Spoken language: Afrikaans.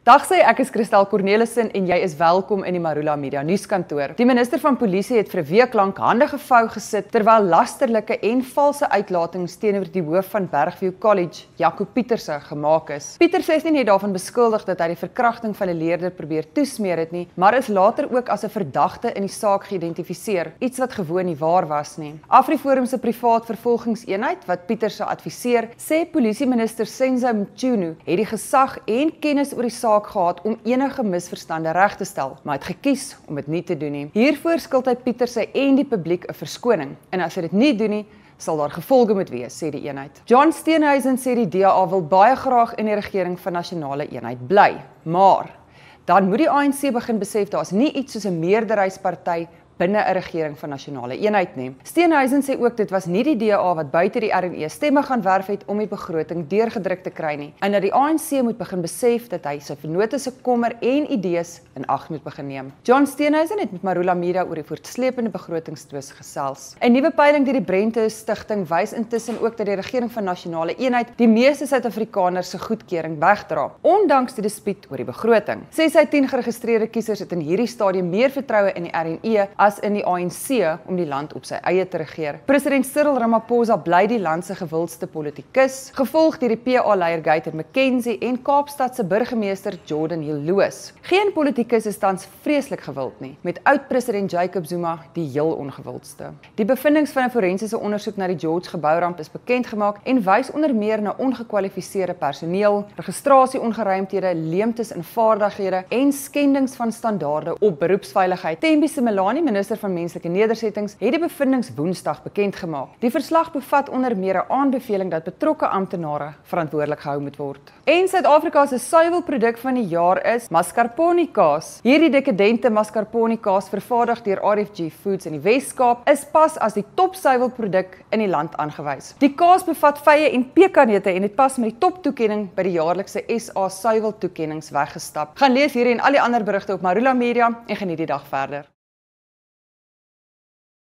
Dag sê ek is Christel Cornelissen en jy is welkom in die Marula Media nuuskantoor. Die minister van Polisie het vir 'n week lank hande gevou gesit terwyl lasterlike en valse uitlatings teenoor die hoof van Bergview College, Jaco Pieterse, gemaak is. Pieterse is nie net daarvan beskuldig dat hy die verkrachting van 'n leerder probeer toesmeer het nie, maar is later ook as 'n verdagte in die saak geïdentifiseer, iets wat gewoon nie waar was nie. AfriForum se privaat vervolgingseenheid wat Pieterse adviseer, sê polisieminister Senzo Mchunu het die gesag en kennis oor die saak gehad om enige misverstande reg te stel, maar het gekies om dit nie te doen nie. Hiervoor skuld hy Pieterse en die publiek 'n verskoning, en as hy dit nie doen nie, sal daar gevolge moet wees, sê die eenheid. John Steenhuisen sê die DA wil baie graag in die regering van nasionale eenheid bly, maar dan moet die ANC begin besef daar is nie iets soos 'n meerderheidsparty binne 'n regering van nasionale eenheid nie. Steenhuisen sê ook dit was nie die DA wat buite die RNE stemme gaan werf het om die begroting deurgedruk te kry nie, en dat die ANC moet begin besef dat hy sy vennote se kommer en idees in ag moet begin neem. John Steenhuisen het met Marula Media oor die voortsleepende begrotingstwis gesels. 'n Nuwe peiling deur die Brente Stichting wys intussen ook dat die regering van nasionale eenheid die meeste Suid-Afrikaners se goedkeuring wegdra, ondanks die dispuut oor die begroting. 6 uit 10 geregistreerde kiesers het in hierdie stadium meer vertroue in die RNE as in die ANC om die land op sy eie te regeer. President Cyril Ramaphosa bly die land se gewildste politikus, gevolg deur die PA-leier Guyton McKenzie en Kaapstad se burgemeester Jordan Hill-Loos. Geen politikus is tans vreeslik gewild nie, met oud-president Jacob Zuma die heel ongewildste. Die bevindings van 'n forensiese ondersoek na die George gebouramp is bekend gemaak en wys onder meer na ongekwalifiseerde personeel, registrasie-ongeruimthede, leemtes in vaardighede en skendings van standaarde op beroepsveiligheid. Thembi Simelane, minister van Menslike Nedersettings, het die bevindings Woensdag bekend gemaak. Die verslag bevat onder meer 'n aanbeveling dat betrokke amptenare verantwoordelik gehou moet word. En Suid-Afrika se suiwelproduk van die jaar is mascarpone kaas. Hierdie dekadente mascarpone kaas, vervaardig deur RFG Foods in die Wes-Kaap, is pas as die top suiwelproduk in die land aangewys. Die kaas bevat vye en pekanneute en het pas met die toptoekenning by die jaarlikse SA suiweltoekennings weggestap. Gaan lees hierdie en al die ander berigte op Marula Media en geniet die dag verder.